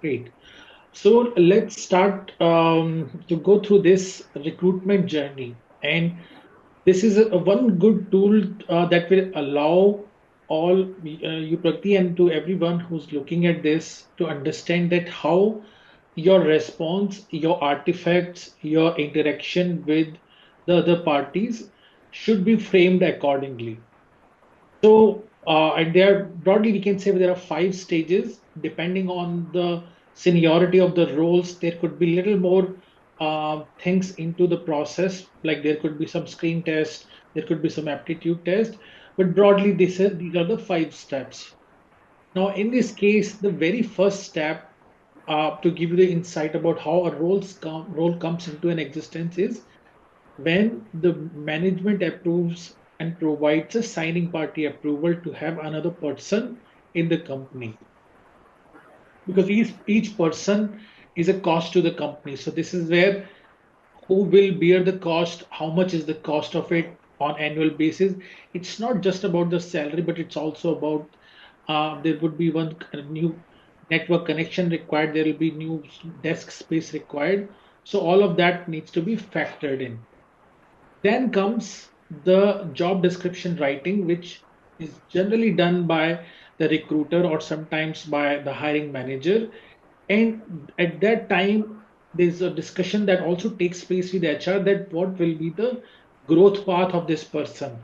Great. So let's start to go through this recruitment journey. And this is one good tool that will allow all you, Prakti, and to everyone who's looking at this to understand that how your response, your artifacts, your interaction with the other parties should be framed accordingly. So, and there broadly we can say there are five stages. Depending on the seniority of the roles, there could be little more things into the process. Like there could be some screen test, there could be some aptitude test, but broadly these are the five steps. Now, in this case, the very first step to give you the insight about how a role comes into an existence is when the management approves and provides a signing party approval to have another person in the company, because each person is a cost to the company. So this is where who will bear the cost, how much is the cost of it on annual basis. It's not just about the salary, but it's also about there would be one new network connection required, there will be new desk space required. So all of that needs to be factored in. Then comes the job description writing, which is generally done by the recruiter or sometimes by the hiring manager. And at that time, there's a discussion that also takes place with HR that what will be the growth path of this person.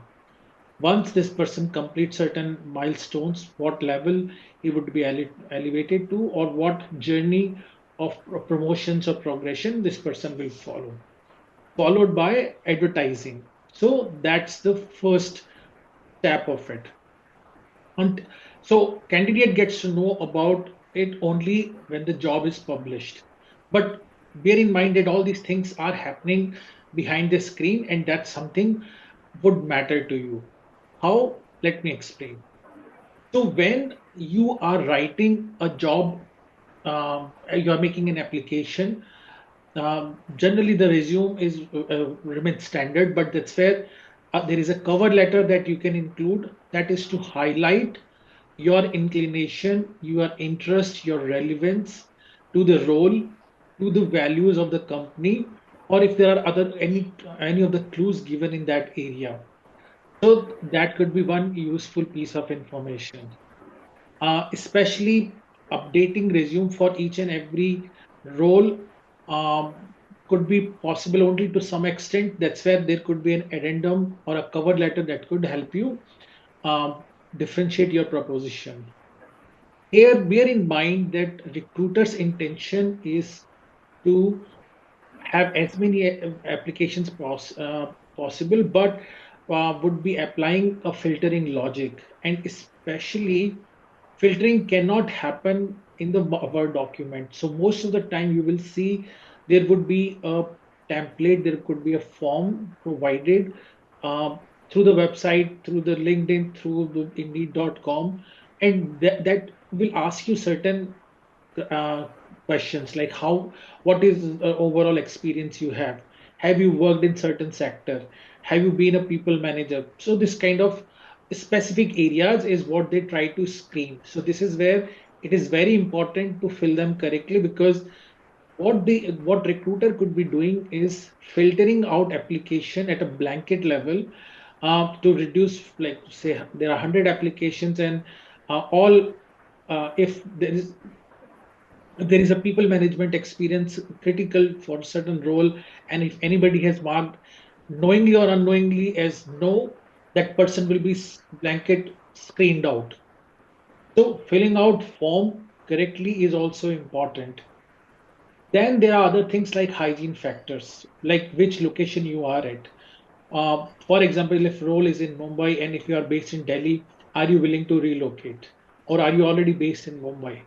Once this person completes certain milestones, what level he would be elevated to, or what journey of promotions or progression this person will follow, followed by advertising. So that's the first step of it. And so candidate gets to know about it only when the job is published. But bear in mind that all these things are happening behind the screen, and that's something would matter to you. How? Let me explain. So when you are writing a job, you are making an application. Generally, the resume is remains standard, but that's where there is a cover letter that you can include that is to highlight your inclination, your interest, your relevance to the role, to the values of the company, or if there are other any of the clues given in that area. So that could be one useful piece of information. Especially updating resume for each and every role could be possible only to some extent. That's where there could be an addendum or a cover letter that could help you um, differentiate your proposition. Here, bear in mind that recruiter's intention is to have as many applications possible, but would be applying a filtering logic. And especially, filtering cannot happen in the Word document. So, most of the time, you will see there would be a template, there could be a form provided uh, through the website, through the LinkedIn, through the Indeed.com, and that will ask you certain uh, questions like what is overall experience you have you worked in certain sector, have you been a people manager. So this kind of specific areas is what they try to screen. So this is where it is very important to fill them correctly, because what recruiter could be doing is filtering out application at a blanket level to reduce, like say there are 100 applications, and all if there is a people management experience critical for certain role, and if anybody has marked knowingly or unknowingly as no, that person will be blanket screened out. So filling out form correctly is also important. Then there are other things like hygiene factors, like which location you are at. For example, if role is in Mumbai and if you are based in Delhi, are you willing to relocate, or are you already based in Mumbai?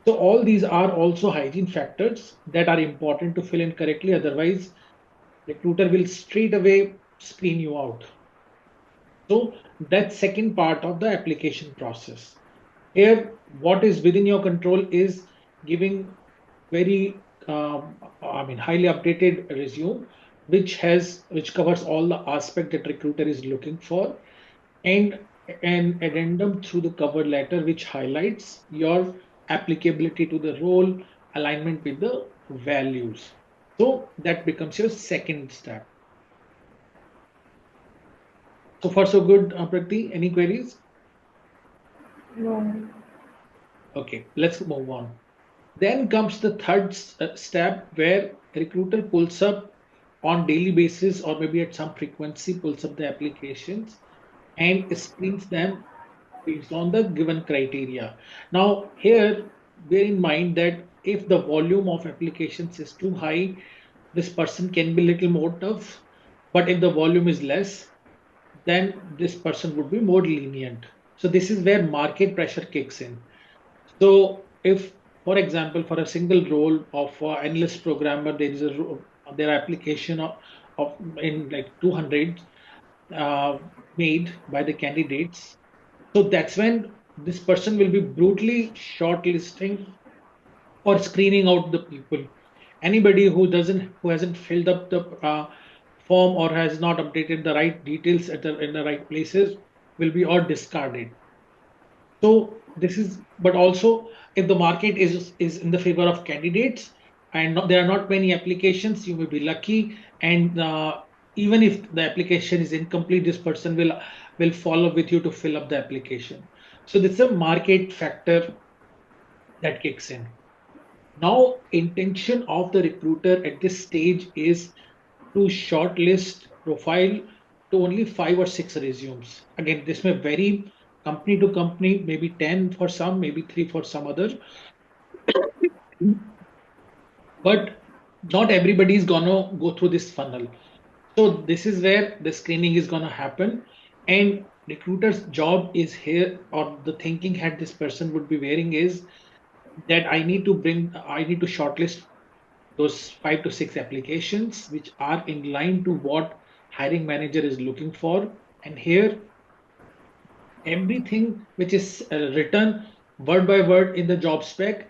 So all these are also hygiene factors that are important to fill in correctly. Otherwise, recruiter will straight away screen you out. So that's second part of the application process. Here, what is within your control is giving very, I mean, highly updated resume, which covers all the aspect that recruiter is looking for, and an addendum through the cover letter which highlights your applicability to the role, alignment with the values. So that becomes your second step. So far, so good, Prati. Any queries? No. Okay, let's move on. Then comes the third step where recruiter pulls up on daily basis or maybe at some frequency pulls up the applications and screens them based on the given criteria. Now, here, bear in mind that if the volume of applications is too high, this person can be little more tough. But if the volume is less, then this person would be more lenient. So this is where market pressure kicks in. So if, for example, for a single role of analyst programmer, there is their application of in like 200 uh, made by the candidates. So that's when this person will be brutally shortlisting or screening out the people. Anybody who hasn't filled up the form or has not updated the right details in the right places will be all discarded. So this is, but also if the market is in the favor of candidates and there are not many applications, you may be lucky. And even if the application is incomplete, this person will follow with you to fill up the application. So this is a market factor that kicks in. Now, intention of the recruiter at this stage is to shortlist profile to only 5 or 6 resumes. Again, this may vary company to company, maybe 10 for some, maybe 3 for some other, but not everybody is gonna go through this funnel. So this is where the screening is gonna happen, and recruiter's job is here, or the thinking hat this person would be wearing is that I need to shortlist those 5 to 6 applications which are in line to what hiring manager is looking for. And here everything which is written word by word in the job spec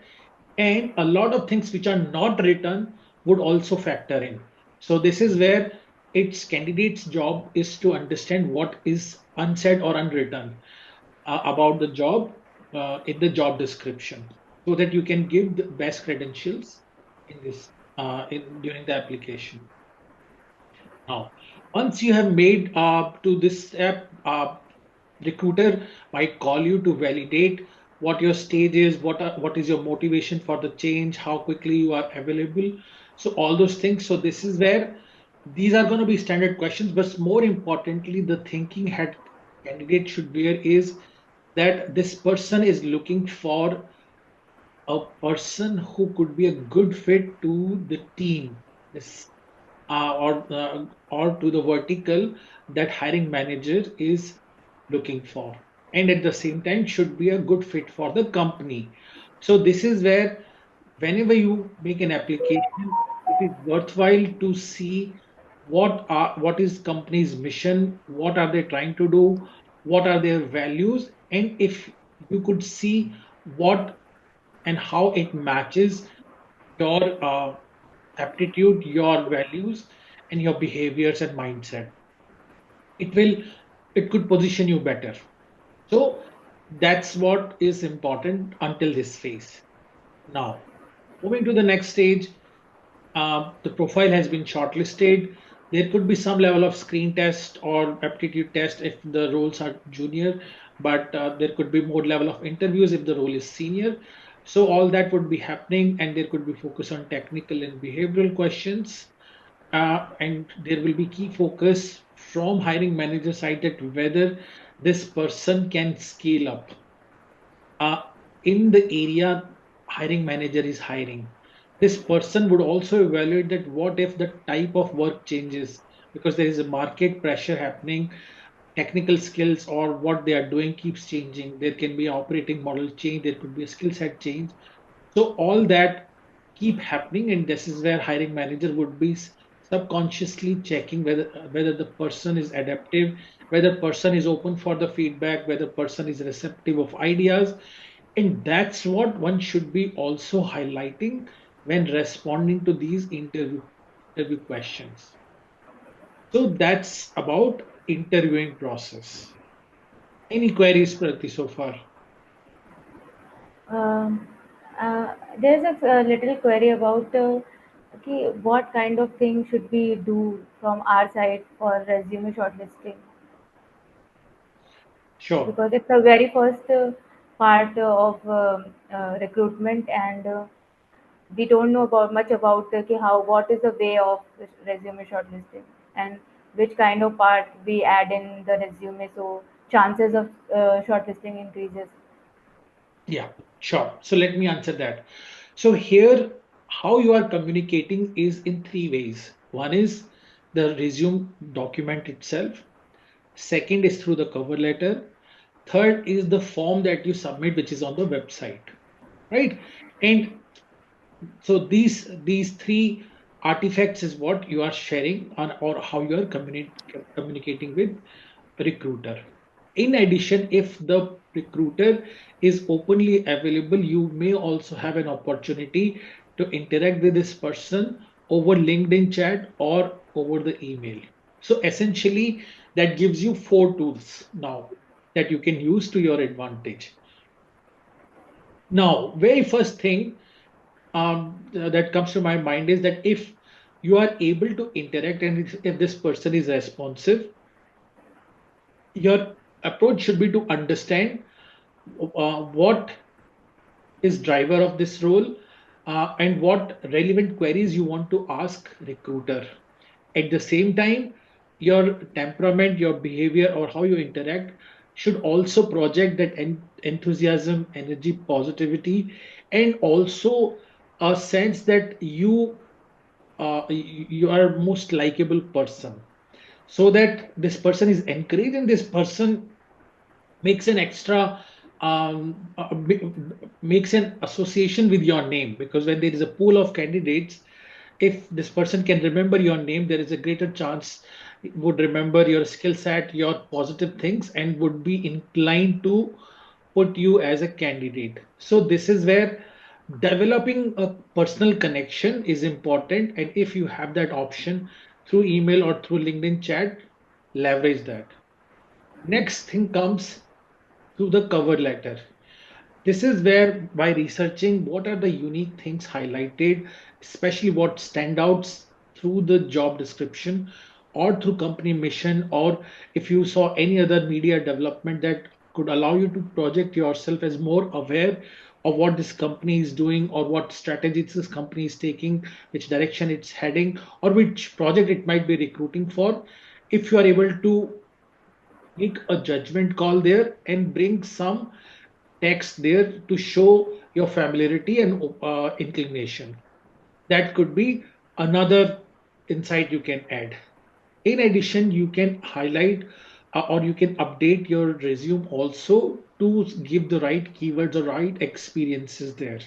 and a lot of things which are not written would also factor in. So this is where its candidate's job is to understand what is unsaid or unwritten about the job in the job description so that you can give the best credentials in this during the application. Now, once you have made to this step, recruiter might call you to validate what your stage is, what is your motivation for the change, how quickly you are available. So all those things. So this is where these are going to be standard questions, but more importantly, the thinking head candidate should bear is that this person is looking for a person who could be a good fit to the team. This or to the vertical that hiring manager is looking for, and at the same time should be a good fit for the company. So this is where whenever you make an application, it is worthwhile to see what is company's mission, what are they trying to do, what are their values, and if you could see what and how it matches your aptitude, your values, and your behaviors and mindset. It will, it could position you better. So that's what is important until this phase. Now, moving to the next stage, the profile has been shortlisted. There could be some level of screen test or aptitude test if the roles are junior, but there could be more level of interviews if the role is senior. So all that would be happening, and there could be focus on technical and behavioral questions. And there will be key focus from hiring manager side that whether this person can scale up uh, in the area hiring manager is hiring. This person would also evaluate that what if the type of work changes because there is a market pressure happening, technical skills or what they are doing keeps changing. There can be operating model change, there could be a skill set change. So all that keep happening, and this is where hiring manager would be subconsciously checking whether the person is adaptive, whether person is open for the feedback, whether person is receptive of ideas, and that's what one should be also highlighting when responding to these interview questions. So that's about interviewing process. Any queries, Prati, so far? There's a little query about okay, what kind of thing should we do from our side for resume shortlisting? Sure. Because it's the very first part of recruitment, and we don't know about much about okay, how what is the way of resume shortlisting, and which kind of part we add in the resume so chances of shortlisting increases. Yeah, sure. So let me answer that. So here, how you are communicating is in three ways. One is the resume document itself. Second is through the cover letter. Third is the form that you submit, which is on the website, right? And so these three artifacts is what you are sharing on, or how you are communicating with recruiter. In addition, if the recruiter is openly available, you may also have an opportunity to interact with this person over LinkedIn chat or over the email. So essentially, that gives you four tools now that you can use to your advantage. Now, very first thing that comes to my mind is that if you are able to interact and if this person is responsive, your approach should be to understand what is driver of this role and what relevant queries you want to ask recruiter. At the same time, your temperament, your behavior, or how you interact should also project that enthusiasm, energy, positivity, and also a sense that you are most likable person, so that this person is encouraged and this person makes an extra makes an association with your name, because when there is a pool of candidates, if this person can remember your name, there is a greater chance it would remember your skill set, your positive things, and would be inclined to put you as a candidate. So this is where developing a personal connection is important, and if you have that option through email or through LinkedIn chat, leverage that. Next thing comes through the cover letter. This is where, by researching what are the unique things highlighted, especially what standouts through the job description or through company mission, or if you saw any other media development that could allow you to project yourself as more aware of what this company is doing or what strategies this company is taking, which direction it's heading, or which project it might be recruiting for. If you are able to make a judgment call there and bring some text there to show your familiarity and inclination. That could be another insight you can add. In addition, you can highlight or you can update your resume also to give the right keywords or right experiences there.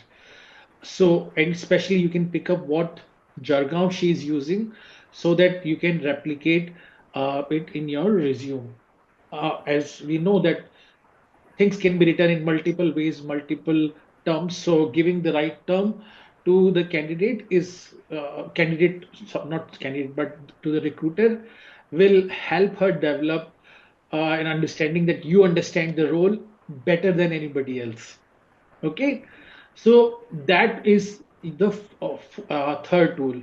So, and especially you can pick up what jargon she is using so that you can replicate it in your resume. As we know that things can be written in multiple ways, multiple terms. So giving the right term to the candidate is not candidate, but to the recruiter will help her develop an understanding that you understand the role better than anybody else. Okay, so that is the third tool.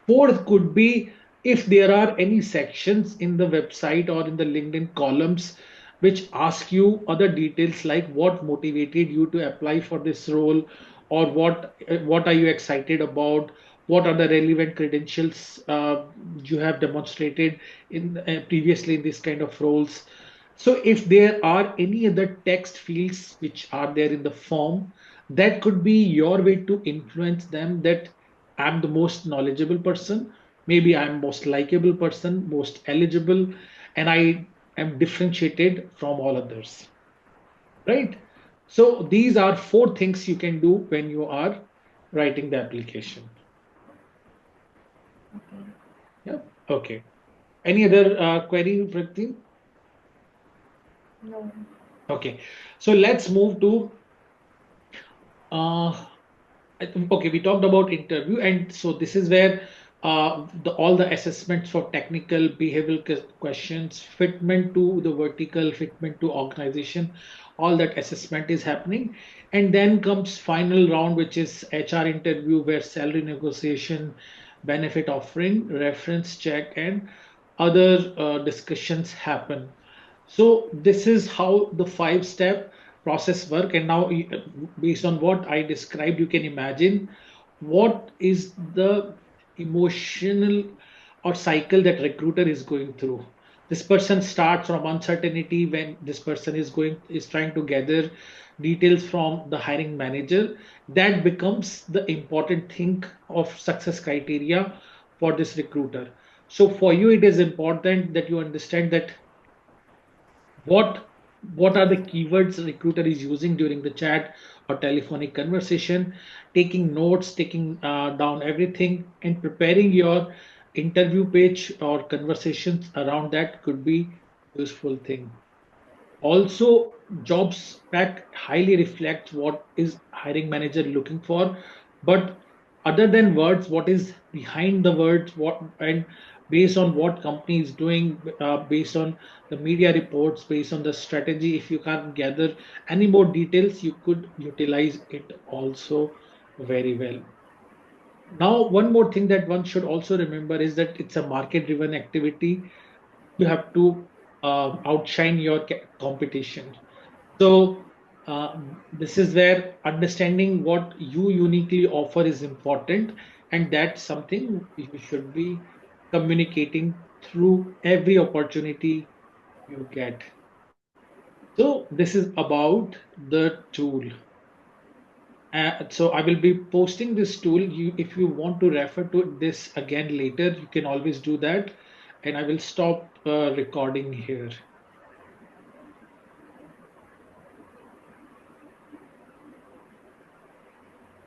Fourth could be if there are any sections in the website or in the LinkedIn columns which ask you other details like what motivated you to apply for this role, or what are you excited about, what are the relevant credentials you have demonstrated in previously in this kind of roles. So if there are any other text fields which are there in the form, that could be your way to influence them that I'm the most knowledgeable person, maybe I'm most likable person, most eligible, and I am differentiated from all others, right? So these are four things you can do when you are writing the application. Okay. Yeah. Okay. Any other query, Prakti? No. Okay. So let's move to uh, okay, we talked about interview, and so this is where all the assessments for technical behavioral questions, fitment to the vertical, fitment to organization, all that assessment is happening. And then comes final round, which is HR interview, where salary negotiation, benefit offering, reference check, and other discussions happen. So this is how the five-step process work. And now, based on what I described, you can imagine what is the emotional or cycle that recruiter is going through. This person starts from uncertainty when this person is trying to gather details from the hiring manager. That becomes the important thing of success criteria for this recruiter. So for you, it is important that you understand that what what are the keywords recruiter is using during the chat or telephonic conversation, taking notes, taking down everything, and preparing your interview page or conversations around that could be useful thing. Also, job spec highly reflects what is hiring manager looking for, but other than words, what is behind the words, what and based on what company is doing, based on the media reports, based on the strategy, if you can't gather any more details, you could utilize it also very well. Now, one more thing that one should also remember is that it's a market driven activity. You have to outshine your competition. So this is where understanding what you uniquely offer is important, and that's something you should be communicating through every opportunity you get. So this is about the tool. So I will be posting this tool. If you want to refer to this again later, you can always do that. And I will stop recording here.